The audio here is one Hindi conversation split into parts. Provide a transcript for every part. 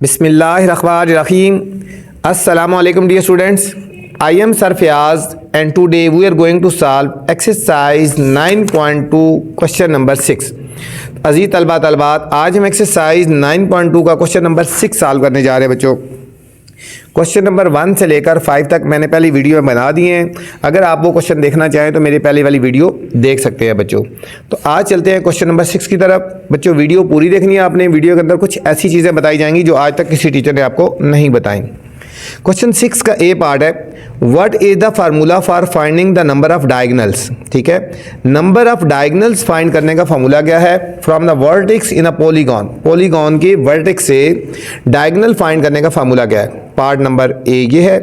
Bismillahirrahmanirrahim. Assalamu alaikum dear students. I am Sir Fayaz and today we are going to solve exercise 9.2 question number 6. अजीज तलबा तलबात, आज हम एक्सरसाइज 9.2 का क्वेश्चन नंबर 6 सॉल्व करने जा रहे हैं बच्चों। क्वेश्चन नंबर 1 से लेकर 5 तक मैंने पहली वीडियो में बना दिए हैं। अगर आप वो क्वेश्चन देखना चाहें तो मेरी पहले वाली वीडियो देख सकते हैं बच्चों। तो आज चलते हैं क्वेश्चन नंबर 6 की तरफ। बच्चों वीडियो पूरी देखनी है आपने। वीडियो के अंदर कुछ ऐसी चीज़ें बताई जाएंगी जो आज तक किसी टीचर ने आपको नहीं बताई। क्वेश्चन 6 का ए पार्ट है, what is the formula for finding the number of diagonals. ठीक है, नंबर ऑफ डायगोनल्स फाइंड करने का फार्मूला क्या है? From the vertex in a polygon, polygon के वर्टेक्स से डायगोनल फाइंड करने का फार्मूला क्या है? पार्ट नंबर ए ये है,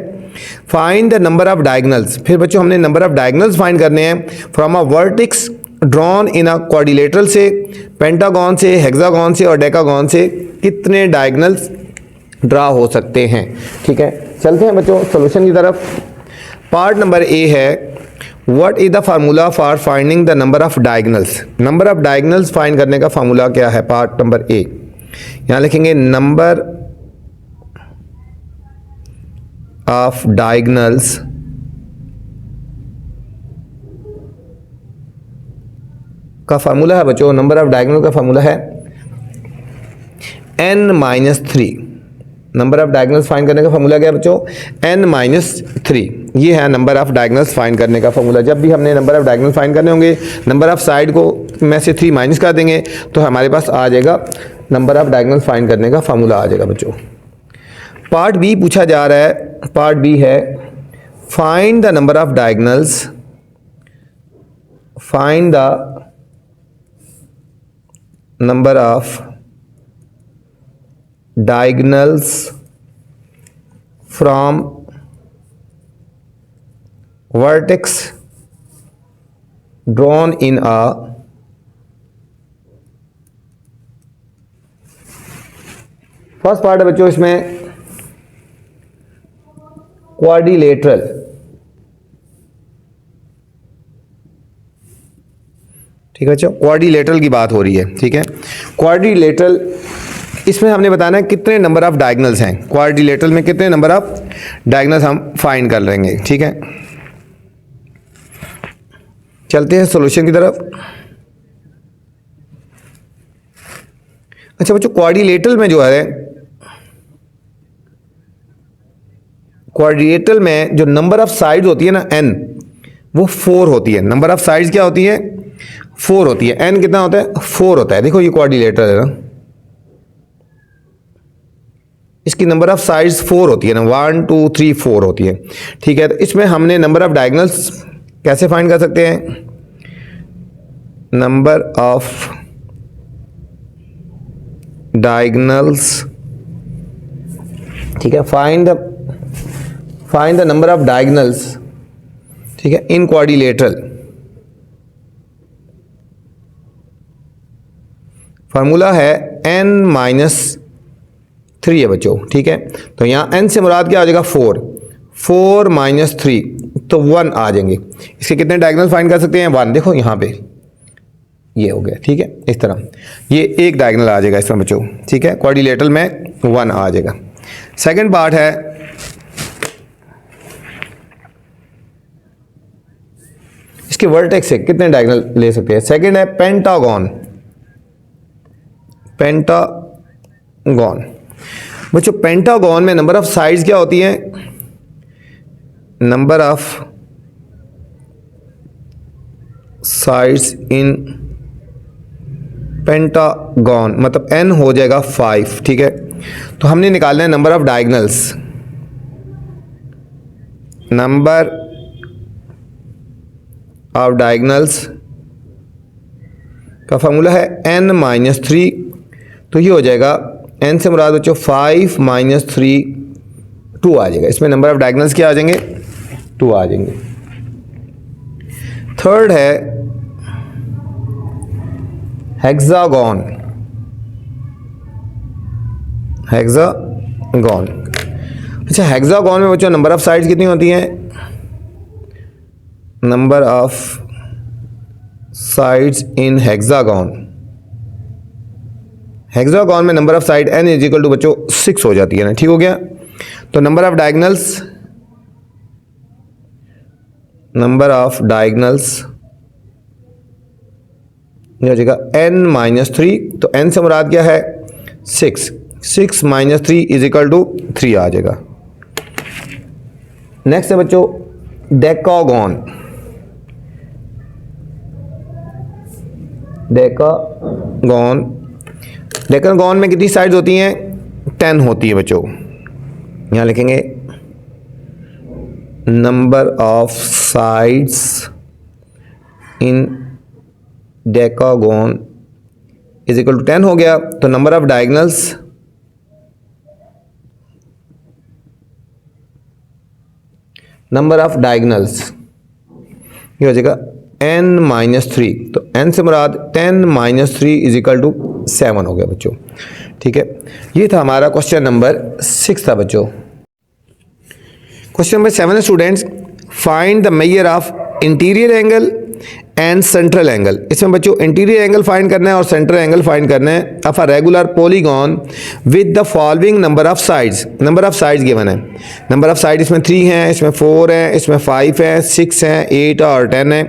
find the number of diagonals. फिर बच्चों हमने नंबर ऑफ डायगोनल्स फाइंड करने हैं from a vertex drawn in a quadrilateral से, पेंटागन से, हेक्सागन से और डेकागन से कितने डायगोनल्स ड्रा हो सकते हैं। ठीक है, चलते हैं बच्चों सॉल्यूशन की तरफ। पार्ट नंबर ए है, what is the formula for finding the number of diagonals. Number of diagonals find करने का फार्मूला क्या है? पार्ट नंबर ए, यहां लिखेंगे नंबर ऑफ डायगोनल्स का फार्मूला है बच्चों, नंबर ऑफ डायगोनल का फार्मूला है n-3। Number of diagonals find करने का फार्मूला क्या है बच्चों? n-3। ये है नंबर ऑफ डायगोनल्स फाइंड करने का फार्मूला। जब भी हमने नंबर ऑफ डायगोनल फाइंड करने होंगे, नंबर ऑफ साइड को में से 3 माइनस कर देंगे तो हमारे पास आ जाएगा नंबर ऑफ डायगोनल फाइंड करने का फार्मूला आ जाएगा बच्चों। पार्ट बी पूछा जा रहा है, पार्ट बी है, find the number of diagonals, find the number of diagonals from vertex drawn in a first part है बच्चों इसमें क्वाड्रिलेटरल। ठीक है बच्चों, क्वाड्रिलेटरल की बात हो रही है। ठीक है, क्वाड्रिलेटरल इसमें हमने बताना है कितने नंबर ऑफ डायगोनल्स हैं। क्वाड्रिलेटरल में कितने नंबर ऑफ डायगोनल्स हम फाइंड कर लेंगे। ठीक है, चलते हैं सॉल्यूशन की तरफ। अच्छा बच्चों, क्वाड्रिलेटरल में जो है, क्वाड्रिलेटरल में जो नंबर ऑफ साइड्स होती है ना n, वो 4 होती है। नंबर ऑफ साइड्स क्या होती है? 4 होती है। n कितना होता है? 4 होता है। देखो ये क्वाड्रिलेटरल है ना, इसकी नंबर ऑफ साइड्स 4 होती है ना, 1 2 3 4 होती है। ठीक है, तो इसमें हमने नंबर ऑफ डायगोनल्स कैसे फाइंड कर सकते हैं? नंबर ऑफ डायगोनल्स, ठीक है, find the number of diagonals, ठीक है, इन क्वाड्रिलेटरल। फार्मूला है n-3 है बच्चों। ठीक है, तो यहाँ n से मुराद क्या आ जाएगा? 4 - 3 तो 1 आ जाएंगे। इसके कितने डायगोनल फाइंड कर सकते हैं? 1। देखो यहाँ पे ये हो गया। ठीक है, इस तरह ये एक डायगोनल आ जाएगा इसमें बच्चों। ठीक है, क्वाड्रिलेटरल में 1 आ जाएगा। सेकंड पार्ट है, इसके वर्टेक्स से कितने डायगोनल ले सकते हैं? सेकंड है पेंटागन। पेंटागन बच्चों, पेंटागन में नंबर ऑफ साइड्स क्या होती है? Number of sides in pentagon मतलब n हो जाएगा 5। ठीक है, तो हमने निकालना है number of diagonals. Number of diagonals का फार्मूला है n-3, तो ये हो जाएगा n से मुराद बच्चों 5 - 3 2 आ जाएगा। इसमें नंबर ऑफ डायगोनल्स क्या आ जाएंगे? 2 आ जाएंगे। थर्ड है हेक्सागन। हेक्सागन, अच्छा हेक्सागन में बच्चों नंबर ऑफ साइड्स कितनी होती हैं? Number of sides in hexagon, hexagon में number of side n is equal to बच्चों 6 हो जाती है ना, ठीक हो गया। तो नंबर ऑफ डायगनल्स ये हो जाएगा n-3। तो n से मुराद क्या है 6, 6 - 3 इज इक्वल टू 3 आ जाएगा। नेक्स्ट है बच्चों डेकागोन। डेकागोन में कितनी साइड्स होती हैं 10 होती है बच्चों। यहाँ लिखेंगे number of sides in decagon is equal to 10 हो गया। तो नंबर ऑफ डायगनल्स ये हो जाएगा n-3। तो n से मुराद 10 - 3 इज इक्वल टू 7 हो गया बच्चों, ठीक है। ये था हमारा क्वेश्चन नंबर 6 था बच्चों। क्वेश्चन नंबर 7 है students, find the measure of interior angle and central angle. इसमें बच्चों इंटीरियर एंगल फाइंड करना है और सेंट्रल एंगल फाइंड करना है of a regular polygon with the following number of sides. Number of sides given है। नंबर ऑफ साइड इसमें 3 हैं, इसमें 4 हैं, इसमें 5 है, 6 हैं, 8 और 10 है,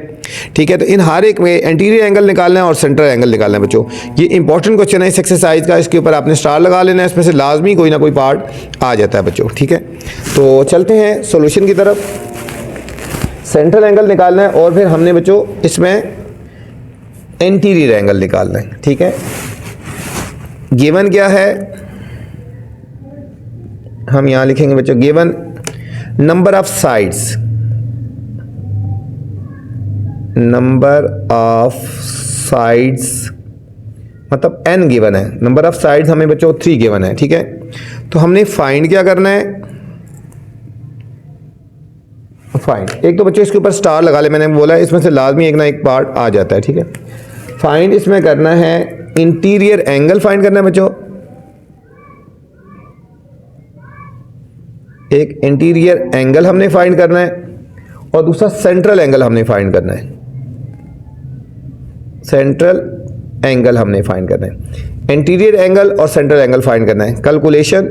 ठीक है। तो इन हर एक में इंटीरियर एंगल निकालना है और सेंट्रल एंगल निकालना है बच्चों। ये इंपॉर्टेंट क्वेश्चन है इस एक्सरसाइज का, इसके ऊपर आपने स्टार लगा लेना है, इसमें से लाजमी कोई ना कोई पार्ट आ जाता है बच्चों, ठीक है। तो चलते हैं सॉल्यूशन की तरफ। सेंट्रल एंगल निकालना है और फिर हमने बच्चों इसमें इंटीरियर एंगल निकालना है, ठीक है। गिवन क्या है, हम यहां लिखेंगे बच्चों गिवन नंबर ऑफ साइड्स, मतलब n गिवन है, नंबर ऑफ साइड्स हमें बच्चों 3 गिवन है, ठीक है। तो हमने फाइंड क्या करना है, फाइंड एक तो बच्चों इसके ऊपर स्टार लगा ले, मैंने बोला इसमें से लाजमी एक ना एक पार्ट आ जाता है, ठीक है। फाइंड इसमें करना है इंटीरियर एंगल फाइंड करना है बच्चों, एक इंटीरियर एंगल हमने फाइंड करना है और दूसरा सेंट्रल एंगल हमने फाइंड करना है। सेंट्रल एंगल हमने फाइंड करना है, इंटीरियर एंगल और सेंट्रल एंगल फाइंड करना है। कैलकुलेशन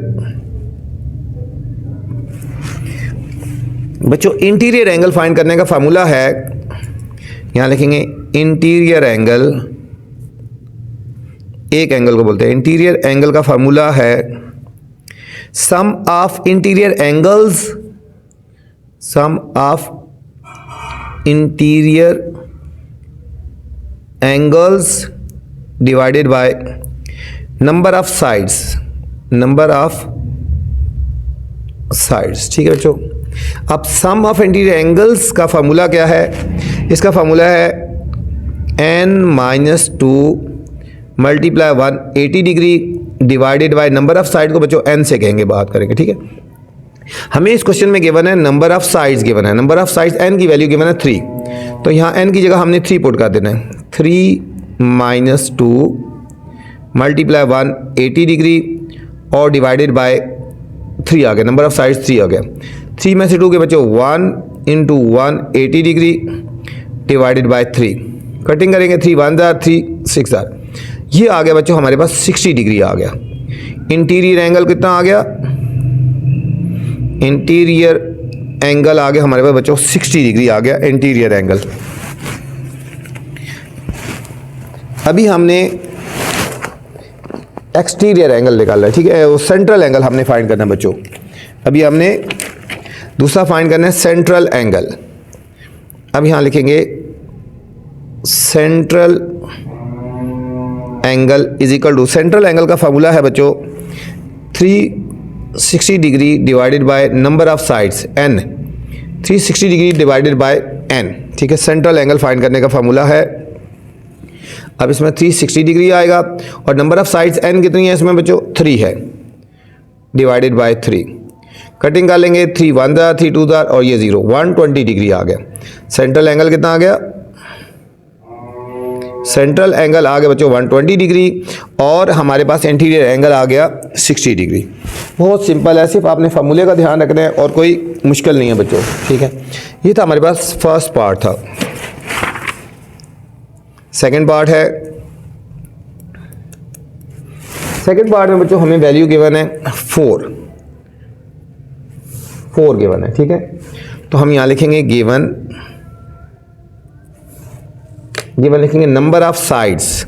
बच्चों इंटीरियर एंगल फाइंड करने का फार्मूला है, यहां लिखेंगे इंटीरियर एंगल, एक एंगल को बोलते हैं इंटीरियर एंगल का फार्मूला है sum of interior angles, sum of interior angles divided by number of sides, number of sides, ठीक है बच्चों। अब सम ऑफ इंटीरियर एंगल्स का फार्मूला क्या है, इसका फार्मूला है n-2 multiply 180 degree divided by number of side को बच्चों n से कहेंगे, बात करेंगे, ठीक है। हमें इस क्वेश्चन में गिवन है नंबर ऑफ साइड्स गिवन है, नंबर ऑफ साइड्स n की वैल्यू गिवन है 3, तो यहाँ n की जगह हमने 3 पुट कर देना है। 3-2 मल्टीप्लाई 180 डिग्री और डिवाइडेड बाय 3 आ गया, नंबर ऑफ साइड्स 3 आ गया। 3 में से 2 के बच्चों 1 × 180 डिग्री डिवाइडेड बाय 3, कटिंग करेंगे 3 1 जार 3 6 जार, ये आ गया बच्चों हमारे पास 60 डिग्री आ गया। इंटीरियर एंगल कितना आ गया, इंटीरियर एंगल आ गया हमारे पास बच्चों 60 डिग्री आ गया इंटीरियर एंगल। अभी हमने एक्सटीरियर एंगल निकालना है, ठीक है, वो सेंट्रल एंगल हमने फाइंड करना है बच्चों। अभी हमने दूसरा फाइंड करना है सेंट्रल एंगल। अब यहां लिखेंगे central angle is equal to, central angle का फार्मूला है बच्चों 360 degree divided by number of sides n, 360 degree divided by n, ठीक है। सेंट्रल एंगल फाइंड करने का फार्मूला है, अब इसमें 360 डिग्री आएगा और नंबर ऑफ साइड्स n कितनी है इसमें बच्चों 3 है, डिवाइडेड बाय 3, कटिंग कर लेंगे 3 1 जार 3 2 जार और ये 0, 120 डिग्री आ गया। सेंट्रल एंगल कितना आ गया, सेंट्रल एंगल आ गया बच्चों 120 डिग्री और हमारे पास इंटीरियर एंगल आ गया 60 डिग्री। बहुत सिंपल है, सिर्फ आपने फार्मूले का ध्यान रखना है और कोई मुश्किल नहीं है बच्चों, ठीक है। ये था हमारे पास फर्स्ट पार्ट था। सेकंड पार्ट है सेकंड पार्ट में बच्चों हमें वैल्यू गिवन है 4 गिवन है, ठीक है। तो हम यहाँ लिखेंगे गिवन लिखेंगे number of sides,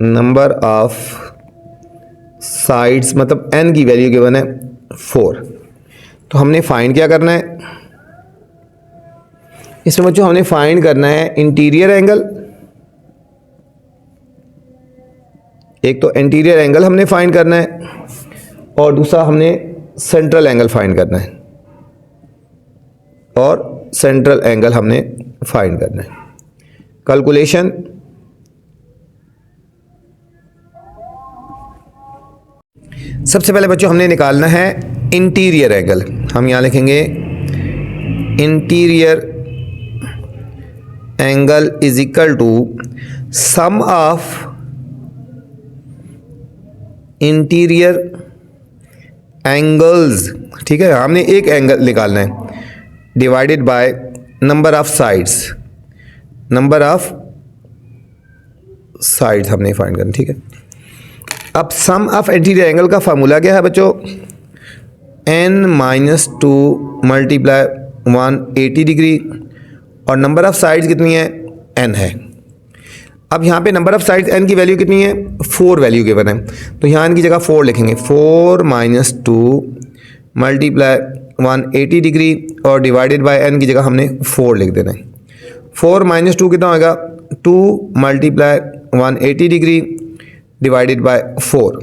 number of sides मतलब n की वैल्यू गिवन है 4। तो हमने फाइंड क्या करना है इसमें बच्चों, हमने फाइंड करना है इंटीरियर एंगल, एक तो इंटीरियर एंगल हमने फाइंड करना है और दूसरा हमने सेंट्रल एंगल फाइंड करना है, और सेंट्रल एंगल हमने फाइंड करना है। कैलकुलेशन, सबसे पहले बच्चों हमने निकालना है इंटीरियर एंगल। हम यहां लिखेंगे interior angle is equal to sum of interior angles, ठीक है। हमने एक एंगल निकालना है divided by number of sides, number of sides हमने फाइंड करना, ठीक है। अब सम ऑफ इंटीरियर एंगल का फार्मूला क्या है बच्चों, n-2 मल्टीप्लाई 180 डिग्री, और नंबर ऑफ साइड्स कितनी है, n है। अब यहाँ पे नंबर ऑफ साइड्स n की वैल्यू कितनी है, 4 वैल्यू गिवन है, तो यहाँ n की जगह 4 लिखेंगे। 4-2 मल्टीप्लाई 180 डिग्री और डिवाइडेड बाय n की जगह हमने 4 लिख देना है। 4-2 कितना होगा, 2 multiply 180 degree divided bye 4।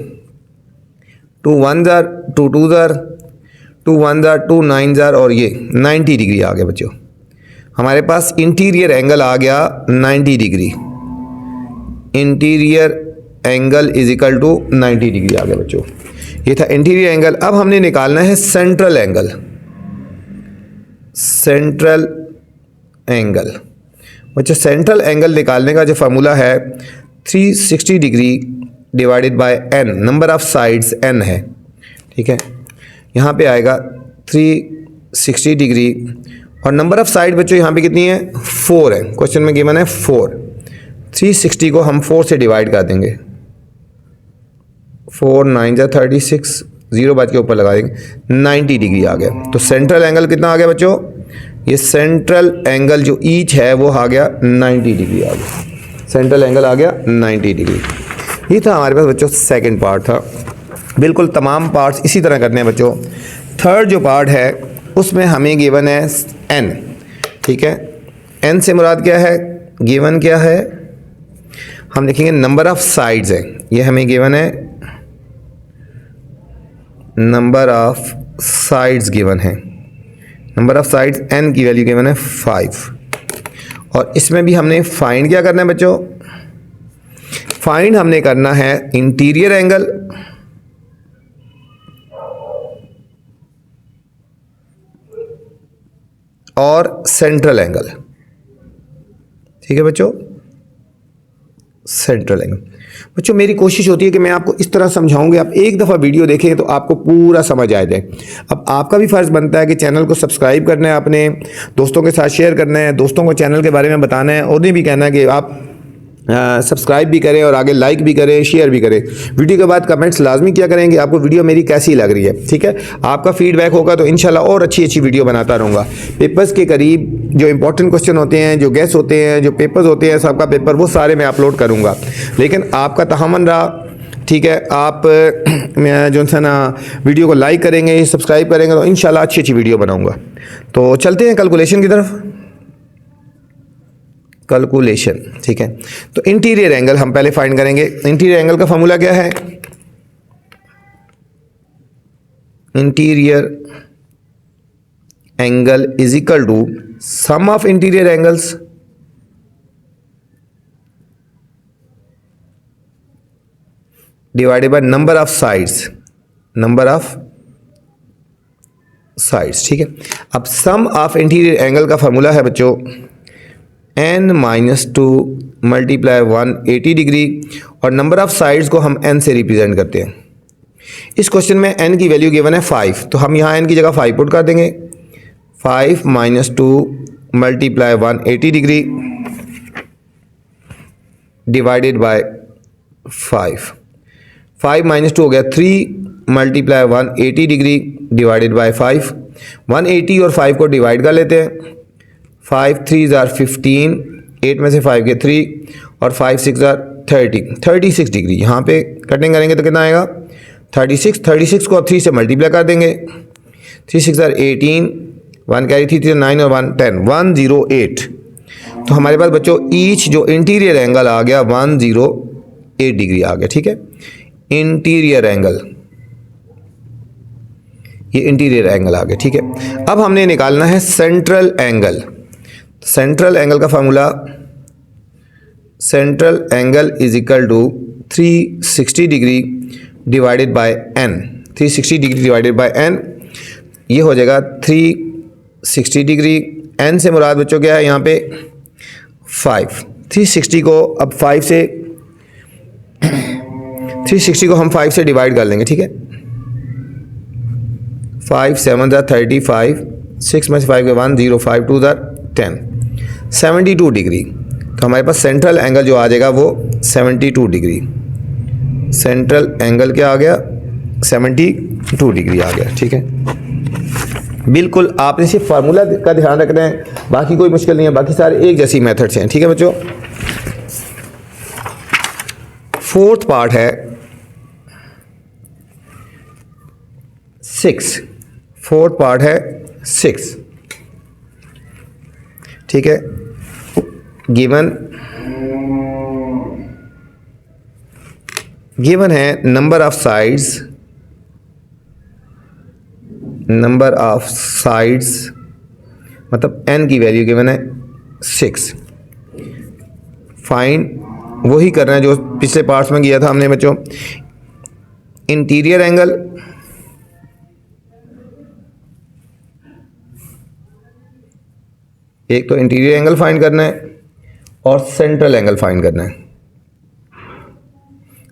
2 1 jar, 2 2 jar, 2 1 jar, 2 9 jar, और ये 90 डिग्री आ गया बच्चों। हमारे पास इंटीरियर एंगल आ गया 90 degree, interior angle is equal to 90 degree आ गया बच्चों। ये था इंटीरियर एंगल। अब हमने निकालना है सेंट्रल एंगल, सेंट्रल एंगल बच्चों। सेंट्रल एंगल निकालने का जो फार्मूला है 360 degree divided by n, number of sides n है, ठीक है। यहाँ पे आएगा 360 डिग्री और नंबर ऑफ साइड बच्चों यहाँ पे कितनी है, 4 है, क्वेश्चन में गिवन है 4। 360 को हम 4 से डिवाइड कर देंगे, 4 9 जा 36, 0 बाद के ऊपर लगा देंगे, 90 डिग्री आ गया। तो सेंट्रल एंगल कितना आ गया बच्चों, ये सेंट्रल एंगल जो ईच है वो आ गया 90 डिग्री आ गया, सेंट्रल एंगल आ गया 90 डिग्री। ये था हमारे पास बच्चों सेकंड पार्ट था। बिल्कुल तमाम पार्ट्स इसी तरह करने हैं बच्चों। थर्ड जो पार्ट है उसमें हमें गिवन है n, ठीक है। n से मुराद क्या है, गिवन क्या है, हम लिखेंगे नंबर ऑफ साइड्स है, ये हमें गिवन है नंबर ऑफ साइड्स गिवन है, नंबर ऑफ साइड्स n की वैल्यू गिवन है 5। और इसमें भी हमने फाइंड क्या करना है बच्चों, फाइंड हमने करना है इंटीरियर एंगल और सेंट्रल एंगल, ठीक है बच्चों, सेंट्रल एंगल। बच्चों मेरी कोशिश होती है कि मैं आपको इस तरह समझाऊंगी, आप एक दफ़ा वीडियो देखें तो आपको पूरा समझ आ जाए। अब आपका भी फ़र्ज़ बनता है कि चैनल को सब्सक्राइब करना है, अपने दोस्तों के साथ शेयर करना है, दोस्तों को चैनल के बारे में बताना है, और उन्हें भी कहना है कि आप सब्सक्राइब भी करें और आगे लाइक भी करें, शेयर भी करें। वीडियो के बाद कमेंट्स लाजमी क्या करेंगे, आपको वीडियो मेरी कैसी लग रही है, ठीक है। आपका फीडबैक होगा तो इंशाल्लाह और अच्छी वीडियो बनाता रहूँगा। पेपर्स के करीब जो इंपॉर्टेंट क्वेश्चन होते हैं, जो गेस होते हैं, जो पेपर्स होते हैं, सबका पेपर, वो सारे मैं अपलोड करूँगा। लेकिन आपका तहम्मुल रहा, ठीक है। आप जो है ना वीडियो को लाइक करेंगे, सब्सक्राइब करेंगे तो इंशाल्लाह अच्छी वीडियो बनाऊँगा। तो चलते हैं कैलकुलेशन की तरफ। कैलकुलेशन, ठीक है। तो इंटीरियर एंगल हम पहले फाइंड करेंगे। इंटीरियर एंगल का फॉर्मूला क्या है, interior angle is equal to sum of interior angles divided by number of sides, number of sides, ठीक है। अब सम ऑफ इंटीरियर एंगल का फॉर्मूला है बच्चों n-2 मल्टीप्लाई 180 डिग्री, और नंबर ऑफ साइड्स को हम n से रिप्रेजेंट करते हैं। इस क्वेश्चन में n की वैल्यू गिवन है 5, तो हम यहाँ n की जगह 5 पुट कर देंगे। 5 - 2 multiply 180 degree divided bye 5। 5 minus 2 हो गया 3 मल्टीप्लाई 180 डिग्री डिवाइडेड बाय 5। 180 और 5 को डिवाइड कर लेते हैं। 5 3 ज़ार 15, 8 में से 5 के 3 और 5 6 ज़ार 30, 36 डिग्री। यहाँ पे कटिंग करेंगे तो कितना आएगा 36 को अब 3 से मल्टीप्लाई कर देंगे। 3 6 ज़ार 18, 1 कैरी 3 9 और 1 10, 108। तो हमारे पास बच्चों ईच जो इंटीरियर एंगल आ गया 108 डिग्री आ गया। ठीक है, इंटीरियर एंगल, ये इंटीरियर एंगल आ गया। ठीक है, अब हमने निकालना है सेंट्रल एंगल। सेंट्रल एंगल का formula, central angle is equal to 360 degree divided by n। 360 degree divided by n, ये हो जाएगा 360 डिग्री। n से मुराद बच्चों क्या है यहाँ पे 5। 360 को अब 5 से 360 को हम 5 से डिवाइड कर लेंगे। ठीक है, 5 7 ज़ार 35, 6 में से 5 के 1 0, 5 2 ज़ार 10, 72 डिग्री। तो हमारे पास सेंट्रल एंगल जो आ जाएगा वो 72 डिग्री। सेंट्रल एंगल क्या आ गया 72 डिग्री आ गया। ठीक है, बिल्कुल आपने सिर्फ फार्मूला का ध्यान रखना है, बाकी कोई मुश्किल नहीं है, बाकी सारे एक जैसी मेथड्स हैं। ठीक है बच्चों, फोर्थ पार्ट है 6। फोर्थ पार्ट है 6। ठीक है, गिवन है number of sides, number of sides मतलब n की वैल्यू गिवन है 6। फाइंड, वही करना है जो पिछले पार्ट्स में किया था हमने बच्चों। इंटीरियर एंगल, एक तो इंटीरियर एंगल फाइंड करना है और सेंट्रल एंगल फाइंड करना है।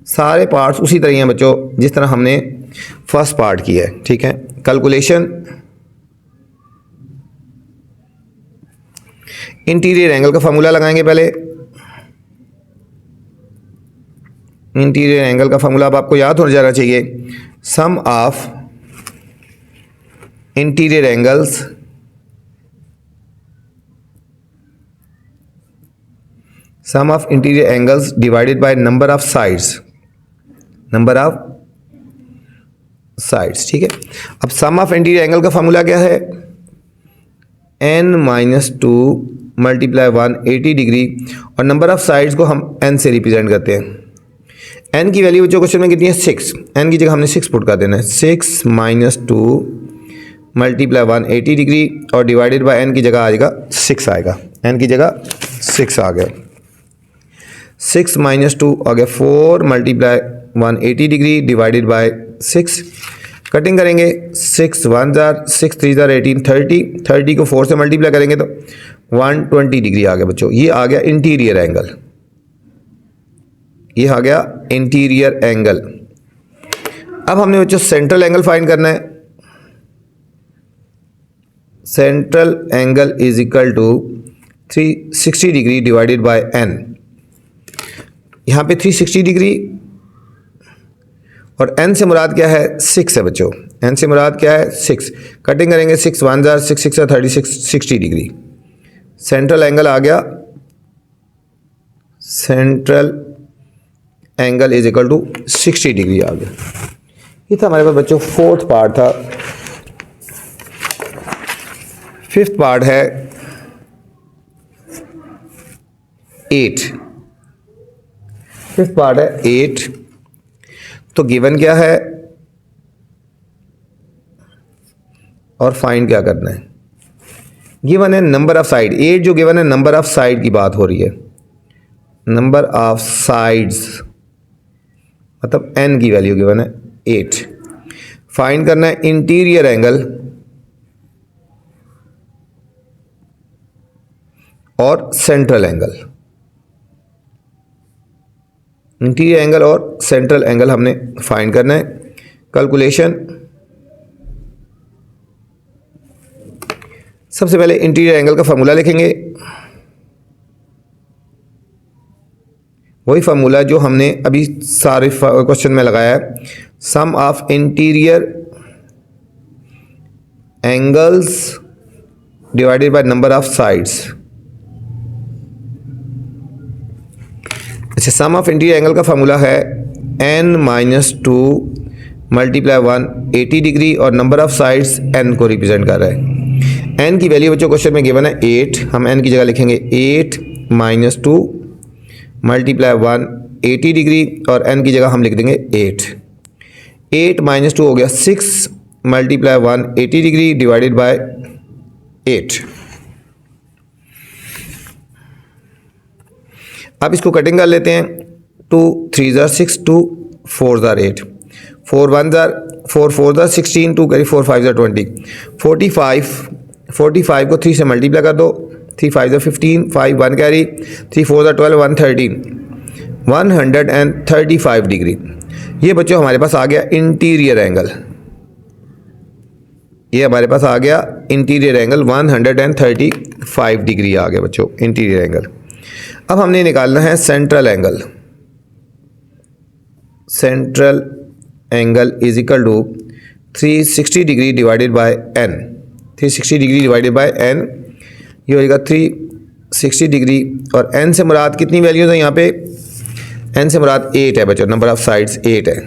सारे पार्ट्स उसी तरह हैं बच्चों जिस तरह हमने फर्स्ट पार्ट किया है। ठीक है, कैलकुलेशन, इंटीरियर एंगल का फॉर्मूला लगाएंगे पहले। इंटीरियर एंगल का फॉर्मूला अब आपको याद हो जाना चाहिए, sum of interior angles sum of interior angles divided by number of sides, number of sides. ठीक है, अब सम ऑफ इंटीरियर एंगल का फॉर्मूला क्या है n-2 मल्टीप्लाई 180 डिग्री और नंबर ऑफ साइड्स को हम n से रिप्रेजेंट करते हैं। n की वैल्यू बच्चों क्वेश्चन में कितनी है 6, n की जगह हमने 6 पुट कर देना है। 6 - 2 मल्टीप्लाई 180 डिग्री और डिवाइडेड बाय n की जगह आ जाएगा 6 आएगा। n की जगह 6 आ गया। 6 - 2 आ गया 4 multiply 180 degree divided bye 6। Cutting करेंगे 6 1 ज़ार 6 3 ज़ार 18, 30 को 4 से मल्टीप्लाई करेंगे तो 120 डिग्री आ गया बच्चों। ये आ गया इंटीरियर एंगल, ये आ गया इंटीरियर एंगल। अब हमने बच्चों सेंट्रल एंगल फाइंड करना है। Central angle is equal to 360 degree divided by n। यहाँ पे 360 डिग्री और n से मुराद क्या है 6 है बच्चों। n से मुराद क्या है 6। कटिंग करेंगे 6 1 ज़ार 6 6 36, 60 डिग्री। सेंट्रल एंगल आ गया, central angle is equal to 60 degree आ गया। ये था हमारे पास बच्चों फोर्थ पार्ट था। फिफ्थ पार्ट है 8। फिफ्थ पार्ट है 8। तो गिवन क्या है और फाइंड क्या करना है। गिवन है नंबर ऑफ साइड, 8 जो गिवन है नंबर ऑफ साइड की बात हो रही है। नंबर ऑफ साइड्स मतलब n की वैल्यू गिवन है 8। फाइंड करना है इंटीरियर एंगल और सेंट्रल एंगल। इंटीरियर एंगल और सेंट्रल एंगल हमने फाइंड करना है। कैलकुलेशन, सबसे पहले इंटीरियर एंगल का फॉर्मूला लिखेंगे, वही फार्मूला जो हमने अभी सारे क्वेश्चन में लगाया है, sum of interior angles divided by number of sides. अच्छा, सम ऑफ इंटीरियर एंगल का फार्मूला है n-2 मल्टीप्लाई 1 80 डिग्री और नंबर ऑफ साइड्स n को रिप्रेजेंट कर रहा है। n की वैल्यू बच्चों क्वेश्चन में गिवन है 8, हम n की जगह लिखेंगे 8-2 मल्टीप्लाई 1 80 डिग्री और n की जगह हम लिख देंगे 8 - 2 हो गया 6 मल्टीप्लाई 1 80 डिग्री डिवाइडेड बाय 8। अब इसको कटिंग कर लेते हैं। 2 3 ज़ार 6, 2 4 ज़ार 8, 4 1 ज़ार 4 4 ज़ार 16, 2 कैरी 4 5 ज़ार 20, 45 को 3 से मल्टीप्लाई कर दो, 3 5 ज़ार 15, 5 1 कैरी, 3 4 ज़ार 12, 113, 135 डिग्री। ये बच्चों हमारे पास आ गया इंटीरियर एंगल। ये हमारे पास आ गया इंटीरियर एंगल 135 डिग्री आ गया बच्चों इंटीरियर एंगल। अब हमने निकालना है central angle. Central angle is equal to 360 degree divided by n। 360 degree divided by n, ये हो जाएगा 360 डिग्री और n से मुराद कितनी वैल्यूज है यहाँ पे? n से मुराद 8 है बच्चों, नंबर ऑफ साइड्स 8 है।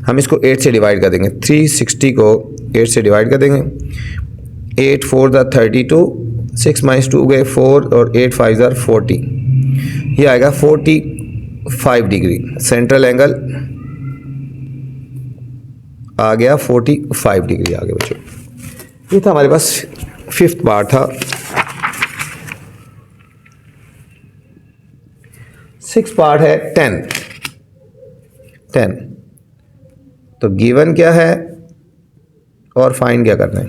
हम इसको 8 से डिवाइड कर देंगे, 360 को 8 से डिवाइड कर देंगे। 8 4 ज़ार 32, 6 - 2 गए 4 और 8 5 ज़ार 40, ये आएगा 45 डिग्री। सेंट्रल एंगल आ गया 45 डिग्री आ गया बच्चों। ये था हमारे पास 5th पार्ट था। 6th पार्ट है 10। तो गिवन क्या है और फाइंड क्या करना है?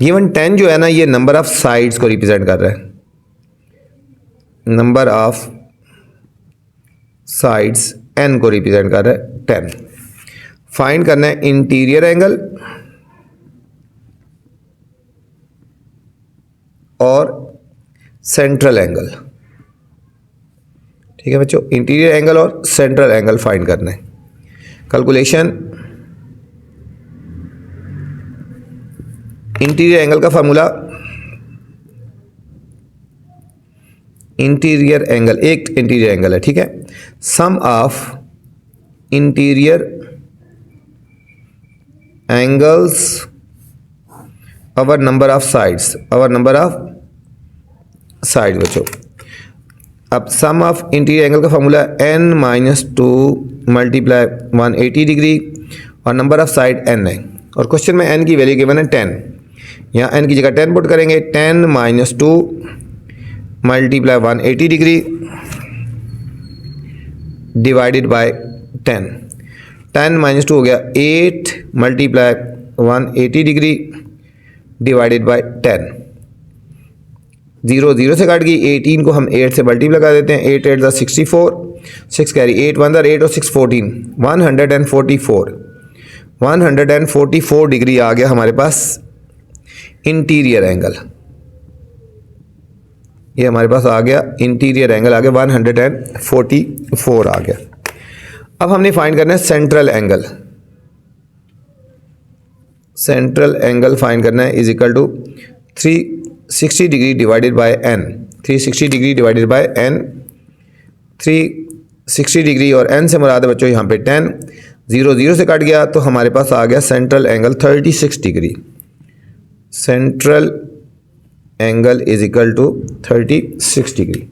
गिवन 10 जो है ना, ये नंबर ऑफ साइड्स को रिप्रेजेंट कर रहा है। नंबर ऑफ साइड्स n को रिप्रेजेंट कर रहा है 10। फाइंड करना है इंटीरियर एंगल और सेंट्रल एंगल। ठीक है बच्चों, इंटीरियर एंगल और सेंट्रल एंगल फाइंड करना है। कैलकुलेशन, इंटीरियर एंगल का फार्मूला, इंटीरियर एंगल एक इंटीरियर एंगल है, ठीक है। Sum of interior angles over number of sides, over number of side बच्चों। अब सम ऑफ इंटीरियर एंगल का फार्मूला n-2 मल्टीप्लाई 180 डिग्री और नंबर ऑफ साइड n है और क्वेश्चन में n की वैल्यू गिवन है 10। यहाँ n की जगह 10 पुट करेंगे। 10 - 2 मल्टीप्लाई 180 डिग्री डिवाइडेड बाय 10। 10 - 2 हो गया 8 मल्टीप्लाई 180 डिग्री डिवाइडेड बाय 10। 0 0 से काट गई। 18 को हम 8 से मल्टीप्लाई कर देते हैं। 8 8 ज़ा 64, 6 कैरी 8 1 ज़ा 8 और 6 14, 144 डिग्री आ गया हमारे पास इंटीरियर एंगल। ये हमारे पास आ गया इंटीरियर एंगल आ गया 144 आ गया। अब हमने फाइंड करना है central angle. Central angle find करना है is equal to 360 degree divided by n। 360 degree divided by n, 360 degree और n से मुराद है बच्चों यहाँ पे 10। 0 0 से कट गया तो हमारे पास आ गया central angle 36 degree. Central angle is equal to 36 degree.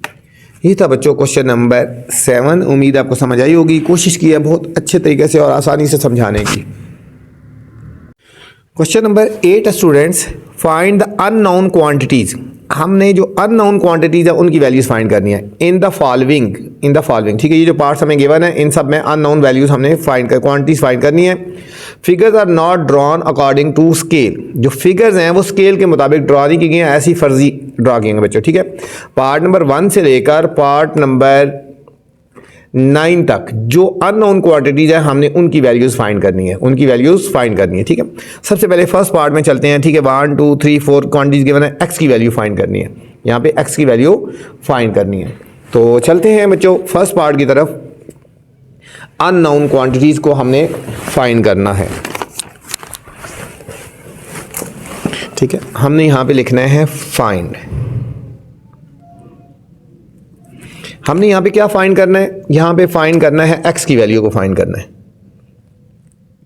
ये था बच्चों क्वेश्चन नंबर 7। उम्मीद आपको समझ आई होगी। कोशिश की है बहुत अच्छे तरीके से और आसानी से समझाने की। Question number 8 students, find the unknown quantities. हमने जो अननोन क्वांटिटीज है उनकी वैल्यूज फाइंड करनी है इन द फॉलोइंग। ठीक है, ये जो पार्ट्स हमें गिवन है इन सब में अननोन वैल्यूज हमने क्वांटिटीज फाइंड करनी है। Figures are not drawn according to scale. जो फिगर्स हैं वो स्केल के मुताबिक ड्रॉ नहीं की गई हैं, ऐसी फर्जी ड्रॉ की गई बच्चों। ठीक है, पार्ट नंबर 1 से लेकर पार्ट नंबर 9 तक जो अननोन क्वांटिटीज है हमने उनकी वैल्यूज फाइंड करनी है। ठीक है, सबसे पहले फर्स्ट पार्ट में चलते हैं। ठीक है, 1 2 3 4 क्वांटिटीज गिवन है, एक्स की वैल्यू फाइंड करनी है। यहाँ पे एक्स की वैल्यू फाइंड करनी है। तो चलते हैं बच्चों फर्स्ट पार्ट की तरफ। अननोन क्वांटिटीज़ को हमने फाइंड करना है। ठीक है, हमने यहाँ पे लिखना है फाइंड। हमने यहाँ पे क्या फाइंड करना है? यहाँ पे फाइंड करना है x की वैल्यू को फाइंड करना है।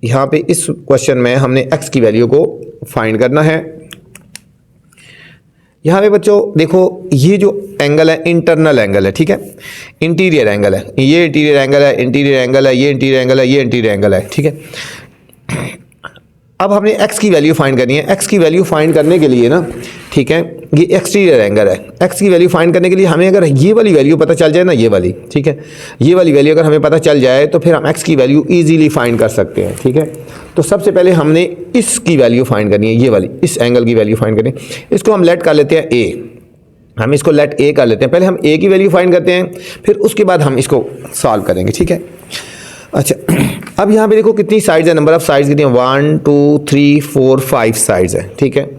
यहाँ पे इस क्वेश्चन में हमने x की वैल्यू को फाइंड करना है। यहाँ पे बच्चों देखो, ये जो एंगल है इंटरनल एंगल है, ठीक है, इंटीरियर एंगल है, ये इंटीरियर एंगल है, इंटीरियर एंगल है, ये इंटीरियर एंगल है, ये इंटीरियर एंगल है, ठीक है। अब हमने x की वैल्यू फाइंड करनी है। x की वैल्यू फाइंड करने के लिए ना, ठीक है, ये एक्सटीरियर एंगल है। x की वैल्यू फाइंड करने के लिए हमें अगर ये वाली वैल्यू पता चल जाए ना, ये वाली, ठीक है, ये वाली वैल्यू अगर हमें पता चल जाए तो फिर हम x की वैल्यू इजीली फाइंड कर सकते हैं, ठीक है। तो सबसे पहले हमने इसकी वैल्यू फाइंड करनी है, ये वाली, इस एंगल की वैल्यू फाइंड करनी है। इसको हम लेट कर लेते हैं a, हम इसको लेट a कर लेते हैं। पहले हम a की वैल्यू फाइंड करते हैं, फिर उसके बाद हम इसको सॉल्व करेंगे, ठीक है। अच्छा, अब यहाँ पे देखो कितनी साइड्स है, नंबर ऑफ साइड्स कितनी है, 1 2 3 4 5 साइड्स है, ठीक है।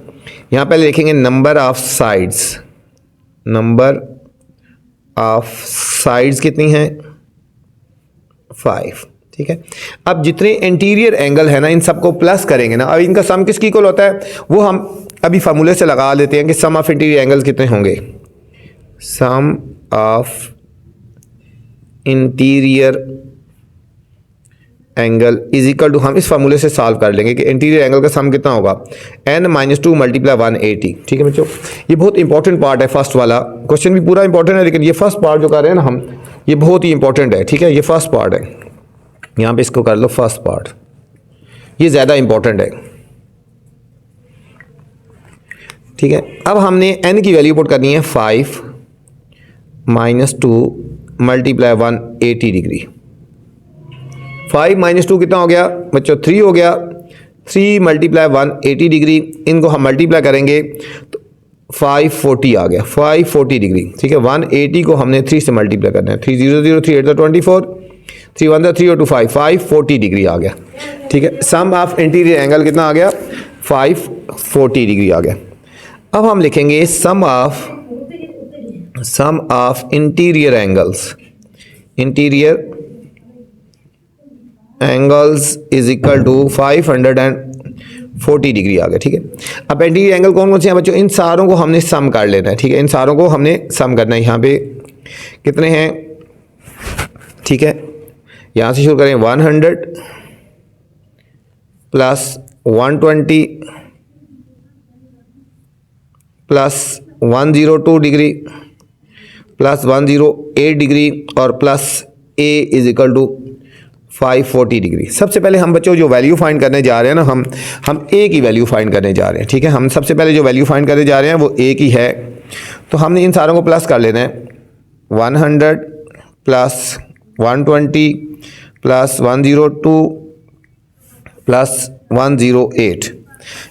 यहाँ पहले लिखेंगे number of sides, number of sides कितनी है, 5, ठीक है। अब जितने इंटीरियर एंगल है ना, इन सबको प्लस करेंगे ना। अब इनका सम किसकी इक्वल होता है, वो हम अभी फार्मूले से लगा लेते हैं कि सम ऑफ इंटीरियर एंगल्स कितने होंगे। Sum of interior angle is equal to, हम इस फार्मूले से सॉल्व कर लेंगे कि इंटीरियर एंगल का सम कितना होगा, n - 2 × 180, ठीक है बच्चों। ये बहुत इंपॉर्टेंट पार्ट है, फर्स्ट वाला क्वेश्चन भी पूरा इंपॉर्टेंट है, लेकिन ये फर्स्ट पार्ट जो कर रहे हैं ना हम, ये बहुत ही इंपॉर्टेंट है, ठीक है। ये फर्स्ट पार्ट है, यहाँ पे इसको कर लो फर्स्ट पार्ट, ये ज़्यादा इंपॉर्टेंट है, ठीक है। अब हमने n की वैल्यू पुट करनी है 5 - 2 × 180 डिग्री। 5 - 2 कितना हो गया बच्चों, 3 हो गया। 3 × 180 डिग्री, इनको हम मल्टीप्लाई करेंगे तो 540 आ गया, 540 डिग्री, ठीक है। 180 को हमने 3 से मल्टीप्लाई करना है, 3 0 0 3 8 24, 3 1 3 और 2 5, 540 डिग्री आ गया, ठीक है। सम ऑफ इंटीरियर एंगल कितना आ गया, 540 डिग्री आ गया। अब हम लिखेंगे sum of interior angles, interior angles is equal to 540 degree आ गया, ठीक है। अब इंटीरियर एंगल कौन कौन से हैं बच्चों, इन सारों को हमने सम कर लेना है, ठीक है। इन सारों को हमने सम करना है। यहाँ पे कितने हैं, ठीक है, यहाँ से शुरू करें 100 plus 120 plus 102 degree plus 108 degree और plus a is equal to 540 degree. सबसे पहले हम बच्चों जो वैल्यू फाइंड करने जा रहे हैं ना, हम a की वैल्यू फाइंड करने जा रहे हैं, ठीक है। हम सबसे पहले जो वैल्यू फाइंड करने जा रहे हैं वो a की है, तो हमने इन सारों को प्लस कर लेना है। 100 प्लस 120 प्लस 102 प्लस 108,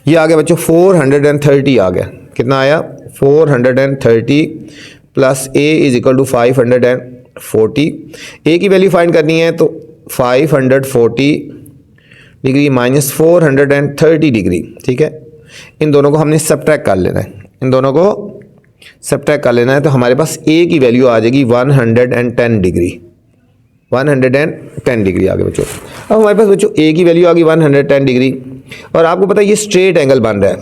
ये आ गया बच्चों 430 आ गया। कितना आया, 430 plus a is equal to 540। a की वैल्यू फाइंड करनी है तो 540 डिग्री माइनस 430 डिग्री, ठीक है। इन दोनों को हमने सब्ट्रैक्ट कर लेना है, इन दोनों को सब्ट्रैक्ट कर लेना है, तो हमारे पास a की वैल्यू आ जाएगी 110 डिग्री, 110 डिग्री आ गए बच्चों। अब हमारे पास बच्चों a की वैल्यू आ गई 110 डिग्री, और आपको पता है ये स्ट्रेट एंगल बन रहा है,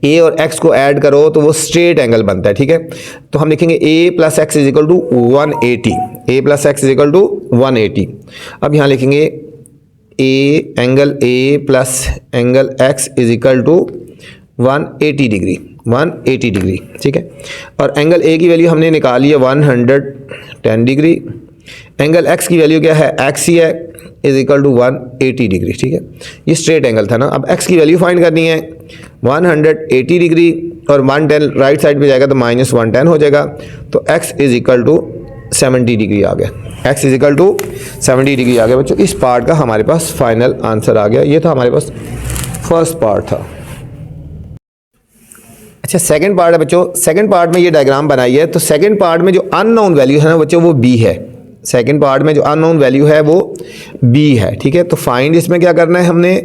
a और x को ऐड करो तो वो स्ट्रेट एंगल बनता है, ठीक है। तो हम लिखेंगे a plus x is equal to 180, a plus x is equal to 180। अब यहाँ लिखेंगे angle a plus angle x is equal to 180 degree, 180 degree, ठीक है। और एंगल a की वैल्यू हमने निकाली है 110 डिग्री, एंगल x की वैल्यू क्या है, x ही है, इज इक्वल टू 180 डिग्री, ठीक है। ये स्ट्रेट एंगल था ना। अब x की वैल्यू फाइंड करनी है 180 डिग्री, और 110 राइट साइड पे जाएगा तो माइनस 110 हो जाएगा, तो x is equal to 70 degree आ गया, x is equal to 70 degree आ गया बच्चों। इस पार्ट का हमारे पास फाइनल आंसर आ गया। ये था हमारे पास फर्स्ट पार्ट था। अच्छा, सेकंड पार्ट है बच्चों। सेकंड पार्ट में ये डायग्राम बनाई है, तो सेकंड पार्ट में जो अननोन वैल्यू है ना बच्चों वो b है। सेकंड पार्ट में जो अननोन वैल्यू है वो b है, ठीक है। तो फाइंड इसमें क्या करना है, हमने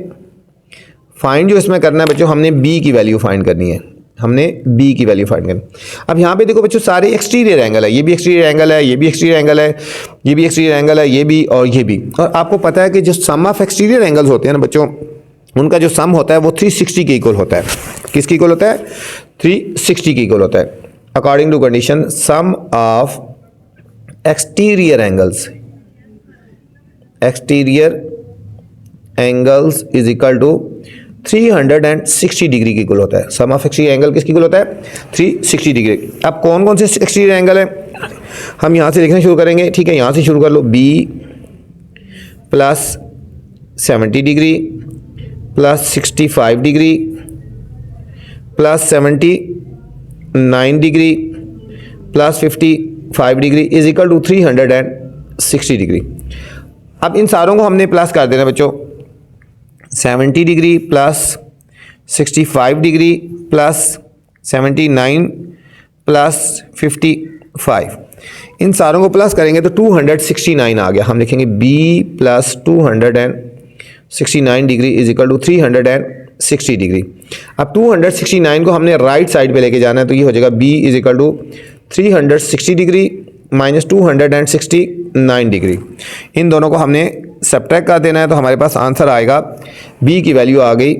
फाइंड जो इसमें करना है बच्चों, हमने b की वैल्यू फाइंड करनी है। हमने बी की वैल्यू फाइंड करनी। अब यहाँ पे देखो बच्चों सारे एक्सटीरियर एंगल है, ये भी एक्सटीरियर एंगल है, ये भी एक्सटीरियर एंगल है, ये भी एक्सटीरियर एंगल है, ये भी और ये भी। और आपको पता है कि जो सम ऑफ एक्सटीरियर एंगल्स होते हैं ना बच्चों, उनका जो सम होता है वो 360 के इक्वल होता है। किसके इक्वल होता है? 360 के इक्वल होता है। According to condition sum of exterior angles is equal to 360 degree की इक्वल होता है। सम ऑफ एक्सटीरियर एंगल किसकी इक्वल होता है? 360 डिग्री। अब कौन कौन से एक्सटीरियर एंगल है हम यहाँ से देखना शुरू करेंगे। ठीक है, यहाँ से शुरू कर लो। B plus 70 degree plus 65 degree plus 79 degree plus 55 degree is equal to 360 degree. अब इन सारों को हमने प्लस कर देना बच्चों। 70 degree plus 65 degree plus 79 plus 55, इन सारों को प्लस करेंगे तो 269 आ गया। हम लिखेंगे b plus 269 degree is equal to 360 degree. अब 269 को हमने राइट साइड पे लेके जाना है, तो ये हो जाएगा b is equal to 360 degree minus 269 degree. इन दोनों को हमने सब्ट्रैक्ट कर देना है, तो हमारे पास आंसर आएगा b की वैल्यू आ गई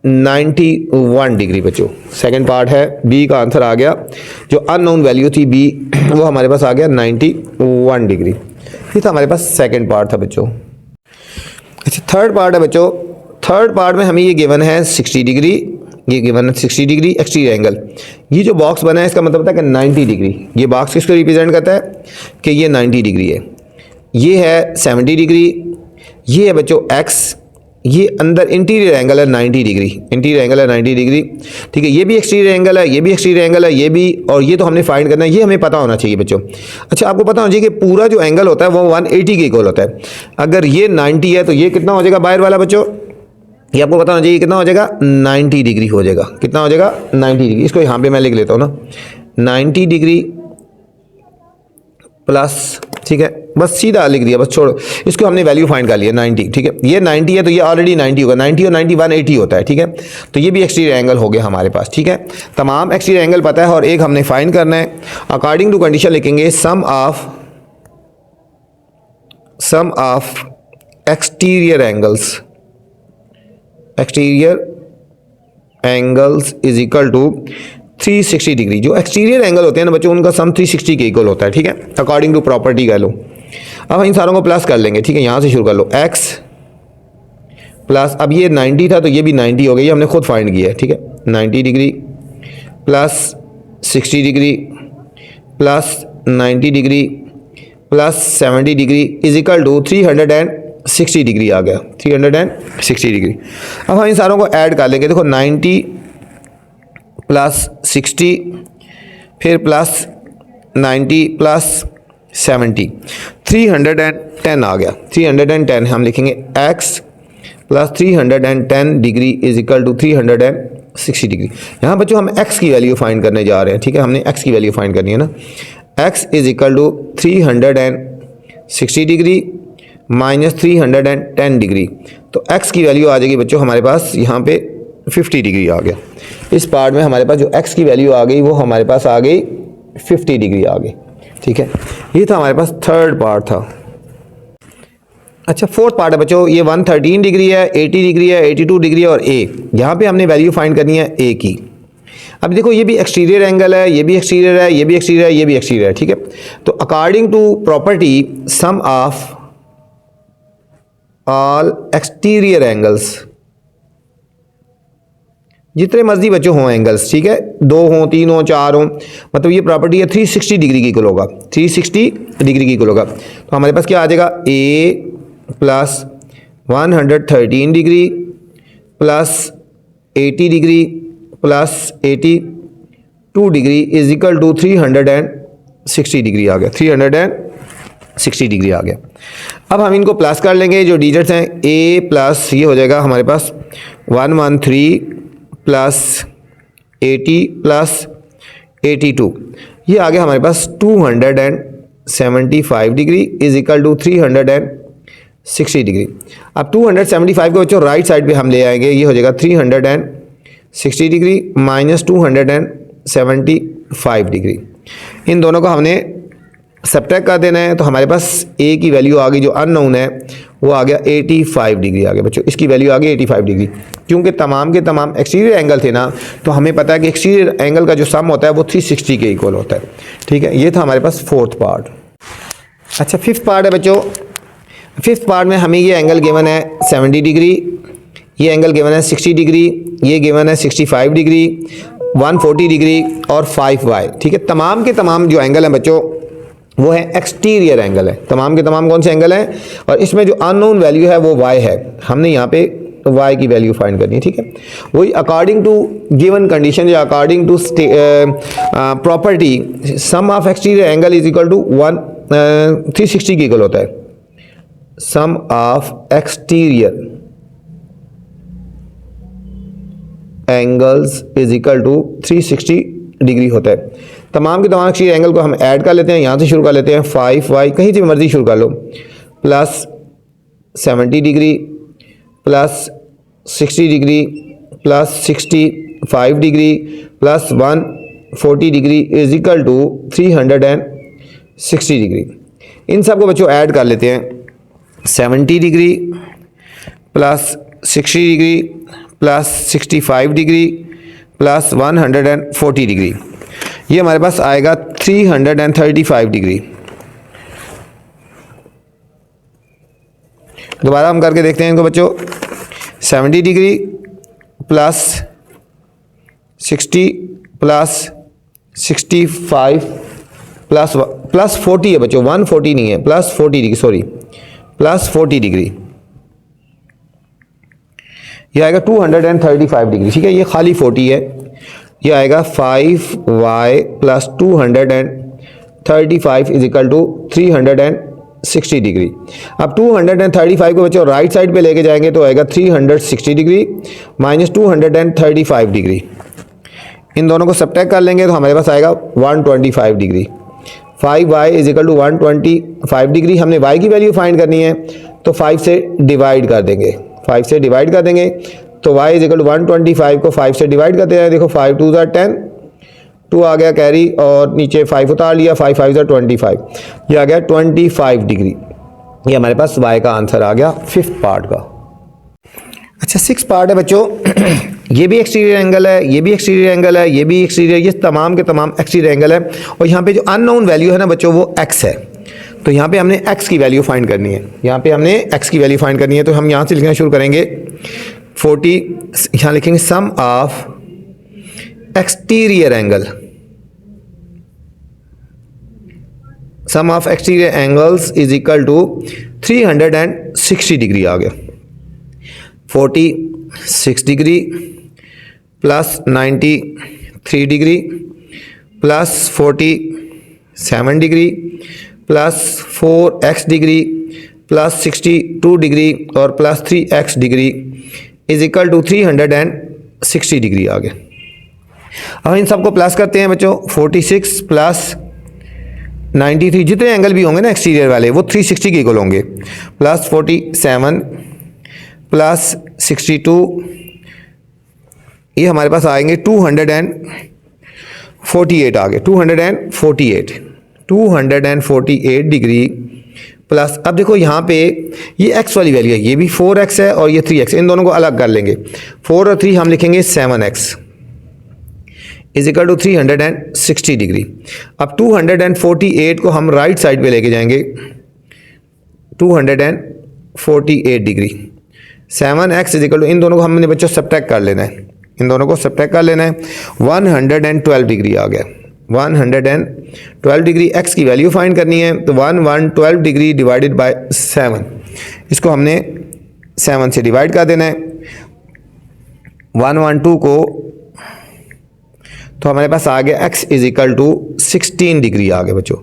91 डिग्री। बच्चों सेकंड पार्ट है, b का आंसर आ गया। जो अननोन वैल्यू थी b, वो हमारे पास आ गया 91 डिग्री। ये था हमारे पास सेकंड पार्ट था बच्चों। अच्छा थर्ड पार्ट है बच्चों। थर्ड पार्ट में हमें ये गिवन है 60 डिग्री, ये गिवन है 60 डिग्री एक्सटीरियर एंगल। ये जो बॉक्स बना है इसका मतलब है कि 90 डिग्री। ये बॉक्स किसको रिप्रेजेंट करता है? कि ये 90 डिग्री है। ये है 70 डिग्री, ये है बच्चों x, ये अंदर इंटीरियर एंगल है 90 डिग्री, इंटीरियर एंगल है 90 डिग्री। ठीक है, ये भी एक्सटीरियर एंगल है, ये भी एक्सटीरियर एंगल है, ये भी, और ये तो हमने फाइंड करना है, ये हमें पता होना चाहिए बच्चों। अच्छा आपको पता होना चाहिए कि पूरा जो एंगल होता है वो 180 के इक्वल होता है। अगर ये 90 है तो ये कितना हो जाएगा बाहर वाला बच्चों? ये आपको पता होना चाहिए कितना हो जाएगा? 90 डिग्री हो जाएगा। कितना हो जाएगा? 90 डिग्री। इसको यहाँ पे मैं लिख लेता हूँ ना, 90 डिग्री प्लस, ठीक है, बस सीधा लिख दिया, बस छोड़ो इसको। हमने वैल्यू फाइंड कर लिया 90। ठीक है, ये 90 है तो ये ऑलरेडी 90 होगा। 90 और 90 180 होता है। ठीक है, तो ये भी एक्सटीरियर एंगल हो गया हमारे पास। ठीक है, तमाम एक्सटीरियर एंगल पता है और एक हमने फाइंड करना है। अकॉर्डिंग टू कंडीशन लिखेंगे sum of exterior angles is equal to 360 degree. जो एक्सटीरियर एंगल होते हैं ना बच्चों, उनका सम 360 के इक्वल होता है। ठीक है, अकॉर्डिंग टू प्रॉपर्टी कह लो। अब इन सारों को प्लस कर लेंगे। ठीक है, यहाँ से शुरू कर लो। x प्लस, अब ये 90 था तो ये भी 90 हो गई, हमने खुद फाइंड किया है। ठीक है, 90 degree plus 60 degree plus 90 degree plus 70 degree is equal to 360 degree आ गया। 360 डिग्री। अब हम इन सारों को ऐड कर लेंगे। देखो 90 प्लस 60 फिर प्लस 90 प्लस 70, 310 आ गया। 310 हम लिखेंगे x plus 310 degree is equal to 360 degree. यहाँ बच्चों हम x की वैल्यू फाइंड करने जा रहे हैं। ठीक है, हमने x की वैल्यू फाइंड करनी है ना। x is equal to 360 degree minus 310 degree, तो x की वैल्यू आ जाएगी बच्चों हमारे पास यहाँ पे 50 डिग्री आ गया। इस पार्ट में हमारे पास जो x की वैल्यू आ गई वो हमारे पास आ गई 50 डिग्री आ गई। ठीक है, ये था हमारे पास थर्ड पार्ट था। अच्छा फोर्थ पार्ट है बच्चों, ये 113 डिग्री है, 80 डिग्री है, 82 डिग्री है और a। यहाँ पे हमने वैल्यू फाइंड करनी है a की। अब देखो ये भी एक्सटीरियर एंगल है, ये भी एक्सटीरियर है, ये भी एक्सटीरियर है, ये भी एक्सटीरियर है। ठीक है, तो according to property sum of all exterior angles, जितने मर्जी बच्चों हों एंगल्स, ठीक है, 2 हों 3 हों 4 हों, मतलब ये प्रॉपर्टी है 360 डिग्री की इक्वल होगा। 360 डिग्री की इक्वल होगा। तो हमारे पास क्या आ जाएगा? a plus 113 degree plus 80 degree plus 82 degree is equal to 360 degree आ गया। 360 डिग्री आ गया। अब हम इनको प्लस कर लेंगे। जो डिजिट्स हैं a प्लस, ये हो जाएगा हमारे पास 113 प्लस 80 प्लस 82, ये आ गया हमारे पास 275 degree is equal to 360 degree. अब 275 को बच्चों राइट साइड पे हम ले आएंगे, ये हो जाएगा 60 डिग्री माइनस 275 डिग्री। इन दोनों को हमने सब्ट्रैक्ट कर देना है, तो हमारे पास ए की वैल्यू आ गई जो अननोन है, वो आ गया 85 डिग्री आ गया बच्चों। इसकी वैल्यू आ गई 85 डिग्री, क्योंकि तमाम के तमाम एक्सटीरियर एंगल थे ना, तो हमें पता है कि एक्सटीरियर एंगल का जो सम होता है वो 360 के इक्वल होता है। ठीक है, ये था हमारे पास फोर्थ पार्ट। अच्छा, फिफ्थ पार्ट है बच्चों। फिफ्थ पार्ट में हमें ये एंगल गिवन है 70 डिग्री, ये एंगल गिवन है 60 डिग्री, ये गिवन है 65 डिग्री, 140 डिग्री और 5y। ठीक है, तमाम के तमाम जो एंगल हैं बच्चों वो है एक्सटीरियर एंगल है। तमाम के तमाम कौन से एंगल हैं, और इसमें जो अननोन वैल्यू है वो y है। हमने यहाँ पे y की वैल्यू फाइंड करनी है। ठीक है, वही अकॉर्डिंग टू गिवन कंडीशन या according to property, sum of exterior angle is equal to 360 की इक्वल होता है। Sum of exterior angles is equal to 360 degree होता है। तमाम के तमाम एक्सटीरियर एंगल को हम ऐड कर लेते हैं, यहाँ से शुरू कर लेते हैं 5y, कहीं से मर्जी शुरू कर लो, plus 70 degree plus 60 degree plus 65 degree plus 140 degree is equal to 360 degree. इन सब को बच्चों ऐड कर लेते हैं, 70 degree plus 60 degree plus 65 degree plus 140 degree, ये हमारे पास आएगा 335 डिग्री। दोबारा हम करके देखते हैं इनको बच्चों, 70 डिग्री प्लस 60 प्लस 65 प्लस 40 है बच्चों, 140 नहीं है, plus 40 degree, sorry plus 40 degree, ये आएगा 235 डिग्री। ठीक है, ये खाली 40 है, ये आएगा 5y plus 235 is equal to 360 degree. अब 235 को बच्चों राइट साइड पे लेके जाएंगे तो आएगा 360 डिग्री माइनस 235 डिग्री। इन दोनों को सब्ट्रैक्ट कर लेंगे तो हमारे पास आएगा 125 degree. 5y is equal to 125 degree. हमने y की वैल्यू फाइंड करनी है तो 5 से डिवाइड कर देंगे, 5 से डिवाइड कर देंगे तो y इज इक्वल टू 125 को 5 से डिवाइड करते हैं। देखो 5 2 ज़ा 10, 2 आ गया कैरी और नीचे 5 उतार लिया, 5 5 ज़ा 25, ये आ गया 25 डिग्री। ये हमारे पास y का आंसर आ गया फिफ्थ पार्ट का। अच्छा, सिक्स पार्ट है बच्चों। ये भी एक्सटीरियर एंगल है, ये भी एक्सटीरियर एंगल है, ये भी एक्सटीरियर, ये तमाम के तमाम एक्सटीरियर एंगल है। और यहाँ पे जो अननोन वैल्यू है ना बच्चों वो x है, तो यहाँ पे हमने x की वैल्यू फाइंड करनी है। यहाँ पे हमने x की वैल्यू फाइंड करनी है, तो हम यहाँ से लिखना शुरू करेंगे 40, यहाँ लिखेंगे sum of exterior angle, sum of exterior angles is equal to 360 degree आ गया। 46 degree plus 93 degree plus 47 degree plus 4x degree plus 62 degree और plus 3x degree is equal to 360 degree आ गया। अब इन सबको प्लस करते हैं बच्चों, 46 प्लस 93, जितने एंगल भी होंगे ना एक्सटीरियर वाले वो 360 के इक्वल होंगे, प्लस 47 प्लस 62, ये हमारे पास आएंगे 248 आ गए, 248 डिग्री प्लस, अब देखो यहाँ पे ये x वाली वैल्यू है, ये भी 4x है और ये 3x, इन दोनों को अलग कर लेंगे। 4 और 3 हम लिखेंगे 7x is equal to 360 degree. अब 248 को हम राइट साइड पे लेके जाएंगे, 248 degree, 7x is equal to, इन दोनों को हमने बच्चों सब्ट्रैक्ट कर लेना है, इन दोनों को सब्ट्रैक्ट कर लेना है, 112 डिग्री आ गया। 112 डिग्री, x की वैल्यू फाइंड करनी है तो 112 डिग्री डिवाइडेड बाय 7, इसको हमने 7 से डिवाइड कर देना है। 112 को तो हमारे पास आ गया x is equal to 16 degree आ गया बच्चों,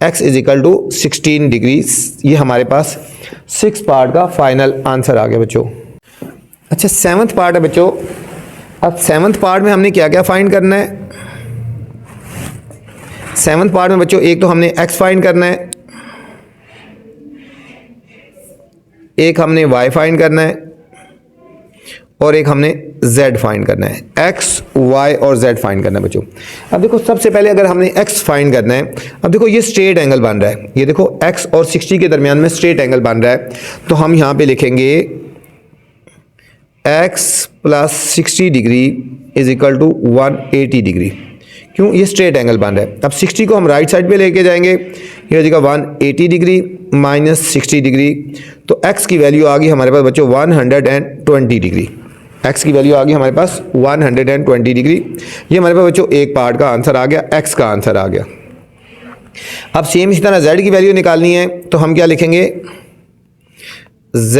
x is equal to 16 degree. ये हमारे पास 6 पार्ट का फाइनल आंसर आ गया बच्चों। अच्छा, 7th पार्ट है बच्चों। अब 7th पार्ट में हमने क्या क्या फाइंड करना है? 7th पार्ट में बच्चों एक तो हमने x फाइंड करना है, एक हमने y फाइंड करना है और एक हमने z फाइंड करना है, x, y और z फाइंड करना है बच्चों। अब देखो सबसे पहले अगर हमने x फाइंड करना है, अब देखो ये स्ट्रेट एंगल बन रहा है, ये देखो x और 60 के दरमियान में स्ट्रेट एंगल बन रहा है, तो हम यहाँ पे लिखेंगे x plus 60 degree is equal to 180 degree. क्यों? ये स्ट्रेट एंगल बन रहा है। अब 60 को हम राइट साइड पे लेके जाएंगे, ये हो जाएगा 180 डिग्री माइनस 60 डिग्री, तो x की वैल्यू आ गई हमारे पास बच्चों 120 डिग्री। x की वैल्यू आ गई हमारे पास 120 डिग्री। ये हमारे पास बच्चों एक पार्ट का आंसर आ गया, x का आंसर आ गया। अब सेम इसी तरह z की वैल्यू निकालनी है, तो हम क्या लिखेंगे, z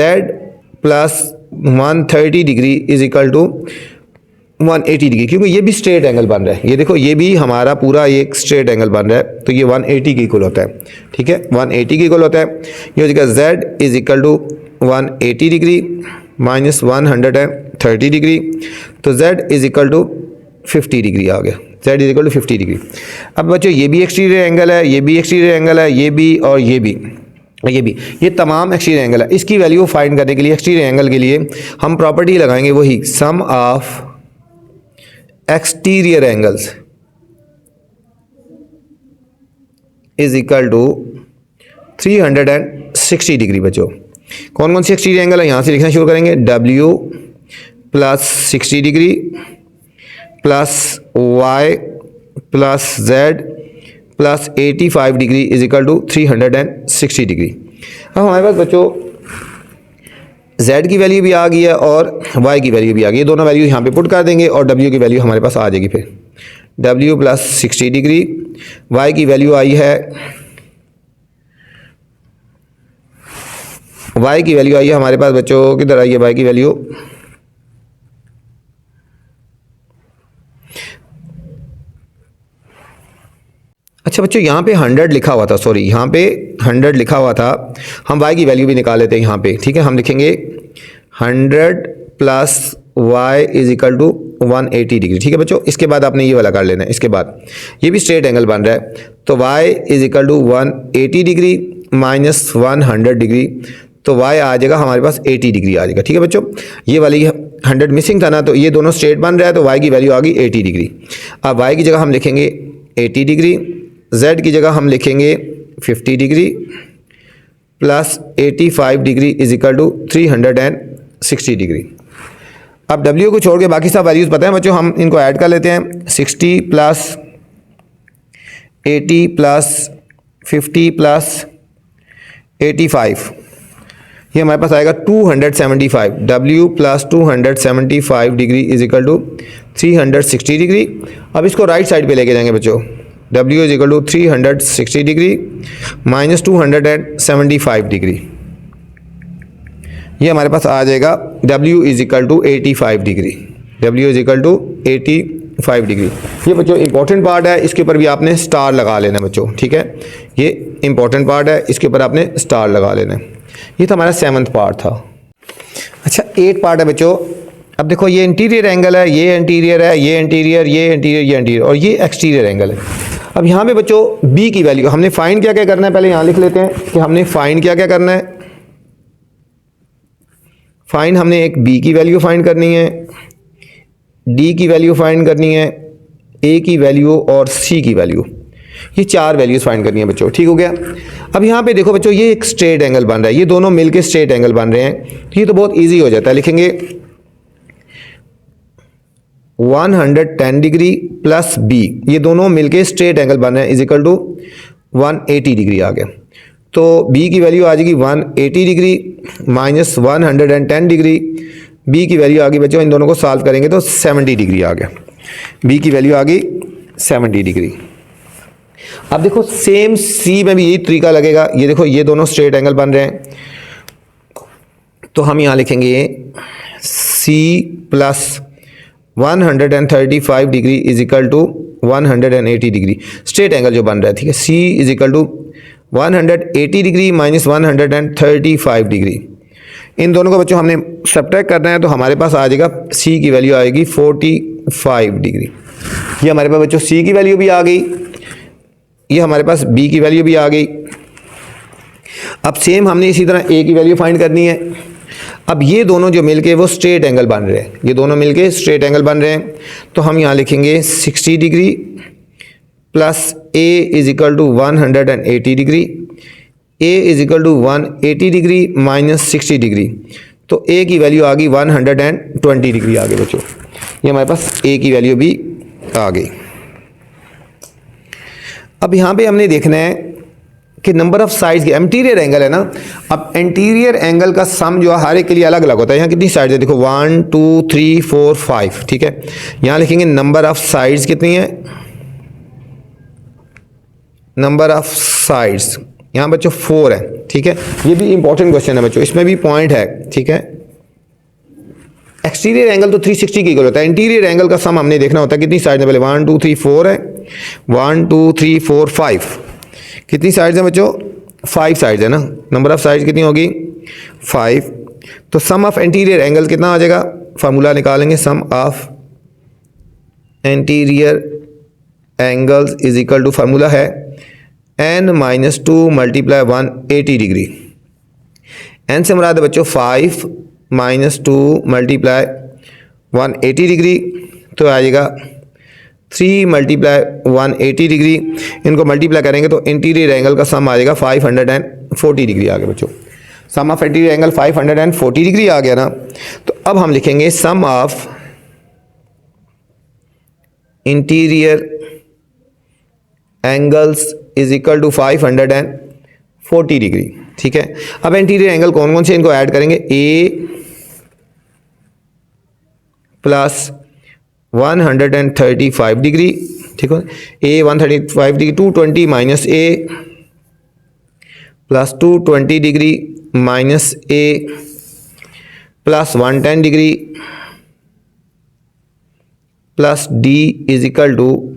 plus 130 degree is equal to 180 degree, क्योंकि ये भी स्ट्रेट एंगल बन रहा है। ये देखो ये भी हमारा पूरा एक स्ट्रेट एंगल बन रहा है, तो ये 180 के इक्वल होता है। ठीक है, 180 के इक्वल होता है। ये हो जाएगा z is equal to 180 degree minus 130 degree, तो z is equal to 50 degree आ गया, z is equal to 50 degree. अब बच्चों ये भी एक्सटीरियर एंगल है, ये भी एक्सटीरियर एंगल है, ये भी और ये भी, ये तमाम एक्सटीरियर एंगल है। इसकी वैल्यू फाइंड करने के लिए एक्सटीरियर एंगल के लिए हम प्रॉपर्टी लगाएंगे, वही sum of exterior angles is equal to 360 degree. बच्चों कौन कौन से एक्सटीरियर एंगल है यहाँ से लिखना शुरू करेंगे, W plus 60 degree plus Y plus Z plus 85 degree is equal to 360 degree. अब हमारे पास बच्चों z की वैल्यू भी आ गई है और y की वैल्यू भी आ गई है, दोनों वैल्यू यहाँ पे पुट कर देंगे और w की वैल्यू हमारे पास आ जाएगी। फिर w प्लस 60 डिग्री, y की वैल्यू आई है, y की वैल्यू आई है हमारे पास बच्चों, किधर आई है y की वैल्यू, अच्छा बच्चों यहाँ पे 100 लिखा हुआ था, सॉरी यहाँ पे 100 लिखा हुआ था, हम y की वैल्यू भी निकाल लेते हैं यहाँ पे। ठीक है, हम लिखेंगे 100 plus y is equal to 180 degree. ठीक है बच्चों, इसके बाद आपने ये वाला कर लेना है। इसके बाद ये भी स्ट्रेट एंगल बन रहा है, तो y is equal to 180 degree minus 100 degree, तो y आ जाएगा हमारे पास 80 डिग्री आ जाएगा। ठीक है बच्चों, ये वाली 100 मिसिंग था ना, तो ये दोनों स्ट्रेट बन रहा है, तो y की वैल्यू आ गई 80 डिग्री। अब y की जगह हम लिखेंगे 80 डिग्री, z की जगह हम लिखेंगे 50 degree plus 85 degree is equal to 360 degree. अब w को छोड़ के बाकी सब वैल्यूज़ पता है बच्चों, हम इनको ऐड कर लेते हैं। 60 प्लस 80 प्लस 50 प्लस 85, ये हमारे पास आएगा 275। w plus 275 degree is equal to 360 degree. अब इसको राइट साइड पे लेके जाएंगे बच्चों, w is equal to 360 degree minus 275 degree, ये हमारे पास आ जाएगा w is equal to 85 degree, w is equal to 85 degree. ये बच्चों इंपॉर्टेंट पार्ट है, इसके ऊपर भी आपने स्टार लगा लेना है बच्चों। ठीक है, ये इंपॉर्टेंट पार्ट है, इसके ऊपर आपने स्टार लगा लेना है। ये तो हमारा 7th पार्ट था। अच्छा 8 पार्ट है बच्चों। अब देखो ये इंटीरियर एंगल है, ये इंटीरियर है, ये इंटीरियर, ये इंटीरियर, ये इंटीरियर और ये एक्सटीरियर एंगल है। अब यहाँ पे बच्चों b की वैल्यू हमने फाइंड क्या क्या करना है, पहले यहाँ लिख लेते हैं कि हमने फाइंड क्या क्या करना है। फाइंड हमने एक b की वैल्यू फाइंड करनी है, d की वैल्यू फाइंड करनी है, a की वैल्यू और c की वैल्यू, ये 4 वैल्यूज फाइंड करनी है बच्चों। ठीक हो गया। अब यहाँ पे देखो बच्चों ये एक स्ट्रेट एंगल बन रहा है, ये दोनों मिलके स्ट्रेट एंगल बन रहे हैं, तो ये तो बहुत इजी हो जाता है। लिखेंगे 110 डिग्री प्लस b, ये दोनों मिलके स्ट्रेट एंगल बन रहे हैं, इज इक्वल टू 180 डिग्री आ गया। तो b की वैल्यू आ जाएगी 180 डिग्री माइनस 110 डिग्री, b की वैल्यू आ गई बच्चों, इन दोनों को सॉल्व करेंगे तो 70 डिग्री आ गया, b की वैल्यू आ गई 70 डिग्री। अब देखो सेम c में भी यही तरीका लगेगा, ये देखो ये दोनों स्ट्रेट एंगल बन रहे हैं, तो हम यहाँ लिखेंगे c plus 135 degree is equal to 180 degree, straight angle जो बन रहा है। ठीक है, c is equal to 180 degree minus 135 degree, इन दोनों को बच्चों हमने सब्ट्रैक्ट करना है, तो हमारे पास आ जाएगा c की वैल्यू आएगी 45 डिग्री। ये हमारे पास बच्चों c की वैल्यू भी आ गई, ये हमारे पास b की वैल्यू भी आ गई। अब सेम हमने इसी तरह a की वैल्यू फाइंड करनी है। अब ये दोनों जो मिलके वो स्ट्रेट एंगल बन रहे हैं, ये दोनों मिलके स्ट्रेट एंगल बन रहे हैं। तो हम यहाँ लिखेंगे 60 degree plus A is equal to 180 degree, A is equal to 180 degree minus 60 degree. तो ए की वैल्यू आ गई 120 डिग्री आ गई बच्चों, ये हमारे पास ए की वैल्यू भी आ गई। अब यहाँ पे हमने देखना है कि नंबर ऑफ साइड्स की एंटीरियर एंगल है ना। अब एंटीरियर एंगल का सम जो है हर एक के लिए अलग अलग होता है। यहाँ कितनी साइड्स है देखो 1 2 3 4 5, ठीक है। यहाँ लिखेंगे नंबर ऑफ साइड्स कितनी है, नंबर ऑफ साइड्स यहाँ बच्चों 4 है, ठीक है। ये भी इंपॉर्टेंट क्वेश्चन है बच्चों, इसमें भी पॉइंट है, ठीक है। एक्सटीरियर एंगल तो 360 की इक्वल होता है, इंटीरियर एंगल का सम हमने देखना होता है कितनी साइड है। पहले 1 2 3 4 है, 1 2 3 4 5, कितनी साइड्स हैं बच्चों, 5 साइड्स है ना। नंबर ऑफ साइड्स कितनी होगी 5। तो सम ऑफ एंटीरियर एंगल कितना आ जाएगा, फार्मूला निकालेंगे, sum of interior angles is equal to, formula है n minus 2 multiply 180 degree. n से मुराद है बच्चों 5 माइनस 2 मल्टीप्लाई 180 डिग्री, तो आ जाएगा 3 मल्टीप्लाई 180 डिग्री। इनको मल्टीप्लाई करेंगे तो इंटीरियर एंगल का सम आ जाएगा 540 डिग्री आ गया बच्चों। Sum of interior angle 540 degree आ गया ना। तो अब हम लिखेंगे sum of interior angles is equal to 540 degree, ठीक है। अब इंटीरियर एंगल कौन कौन से, इनको ऐड करेंगे, ए प्लस 135 डिग्री, ठीक है। A 135 degree, 220 minus A plus 220 degree minus A plus 110 degree plus D is equal to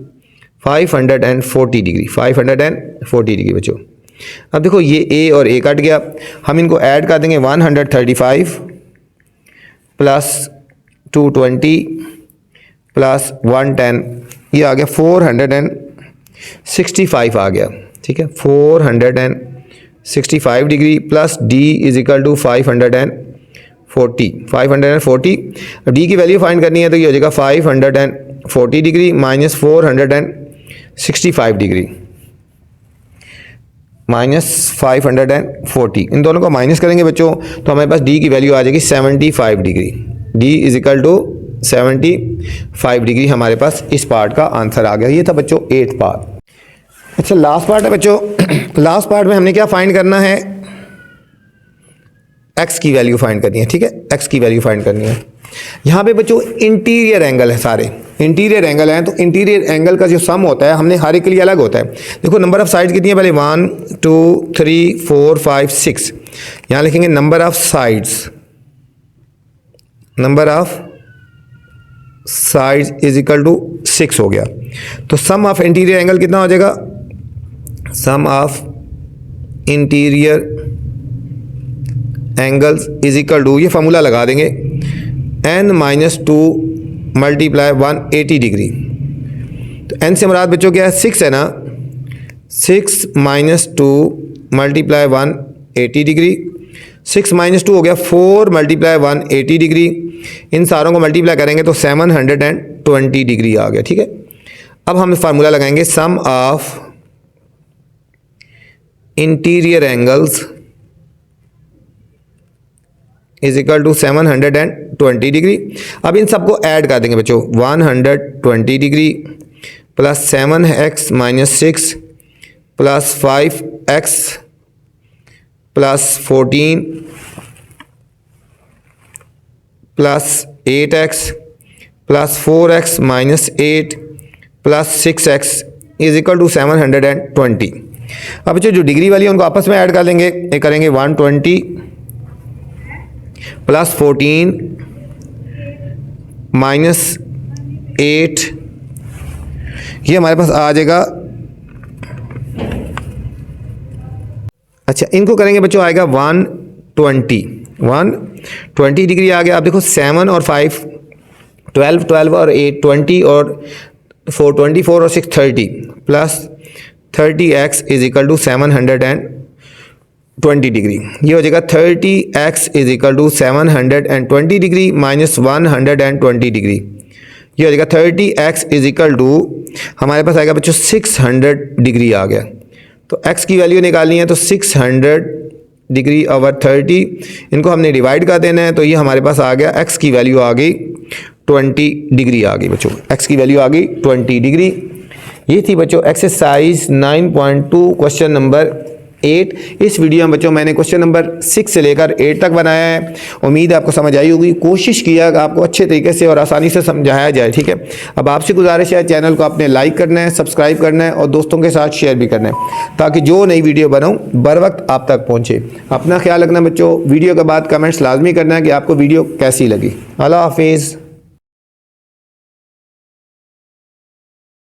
540 degree, 540 degree बच्चों। अब देखो ये ए और ए कट गया, हम इनको ऐड कर देंगे 135 प्लस 220 प्लस 110, ये आ गया 465 आ गया, ठीक है। 465 degree plus D is equal to 540। अब डी की वैल्यू फाइंड करनी है तो ये हो जाएगा 540 डिग्री माइनस 465 डिग्री माइनस 540, इन दोनों को माइनस करेंगे बच्चों तो हमारे पास डी की वैल्यू आ जाएगी 75 degree. D is equal to 75 degree हमारे पास इस पार्ट का आंसर आ गया। ये था बच्चों 8th पार्ट। अच्छा लास्ट पार्ट है बच्चों, लास्ट पार्ट में हमने क्या फाइंड करना है, एक्स की वैल्यू फाइंड करनी है, ठीक है। एक्स की वैल्यू फाइंड करनी है। यहाँ पे बच्चों इंटीरियर एंगल है, सारे इंटीरियर एंगल हैं, तो इंटीरियर एंगल का जो सम होता है हमने हर एक के लिए अलग होता है। देखो नंबर ऑफ साइड्स कितनी है, पहले 1 2 3 4 5 6, यहाँ लिखेंगे number of sides, number of sides is equal to 6 हो गया। तो सम ऑफ इंटीरियर एंगल कितना हो जाएगा, sum of interior angles is equal to, ये फार्मूला लगा देंगे, n माइनस 2 मल्टीप्लाई 180 डिग्री। तो n से मुराद बच्चों क्या है, 6 है ना, 6 माइनस 2 मल्टीप्लाई 180 डिग्री, 6 माइनस 2 हो गया 4 मल्टीप्लाई 180 डिग्री। इन सारों को मल्टीप्लाई करेंगे तो 720 डिग्री आ गया, ठीक है। अब हम फार्मूला लगाएंगे sum of interior angles is equal to 720 degree. अब इन सबको ऐड कर देंगे बच्चों, 120 degree plus 7x minus 6 plus 5x plus 14 plus 8x plus 4x minus 8 plus 6x is equal to 720। अब बच्चों जो डिग्री वाली है उनको आपस में ऐड कर लेंगे, ये करेंगे 120 प्लस 14 माइनस 8, ये हमारे पास आ जाएगा। अच्छा इनको करेंगे बच्चों, आएगा 120 डिग्री आ गया। अब देखो 7 और 5 12 और 8 20 और 4 24 और 6 30 plus 30x is equal to 20 degree. ये हो जाएगा 30x is equal to 720 degree minus 120 degree. ये हो जाएगा 30x इज इक्वल टू हमारे पास आएगा बच्चों 600 डिग्री आ गया। तो x की वैल्यू निकालनी है तो 600 डिग्री ओवर 30 इनको हमने डिवाइड कर देना है। तो ये हमारे पास आ गया x की वैल्यू आ गई 20 डिग्री आ गई बच्चों, x की वैल्यू आ गई 20 डिग्री। ये थी बच्चों एक्सरसाइज 9.2 क्वेश्चन नंबर 8। इस वीडियो में बच्चों मैंने क्वेश्चन नंबर 6 से लेकर 8 तक बनाया है। उम्मीद है आपको समझ आई होगी। कोशिश किया कि आपको अच्छे तरीके से और आसानी से समझाया जाए, ठीक है। अब आपसे गुजारिश है चैनल को आपने लाइक करना है, सब्सक्राइब करना है और दोस्तों के साथ शेयर भी करना है ताकि जो नई वीडियो बनाऊँ बर वक्त आप तक पहुँचे। अपना ख्याल रखना बच्चों। वीडियो के बाद कमेंट्स लाजमी करना है कि आपको वीडियो कैसी लगी। अल्लाह हाफिज़।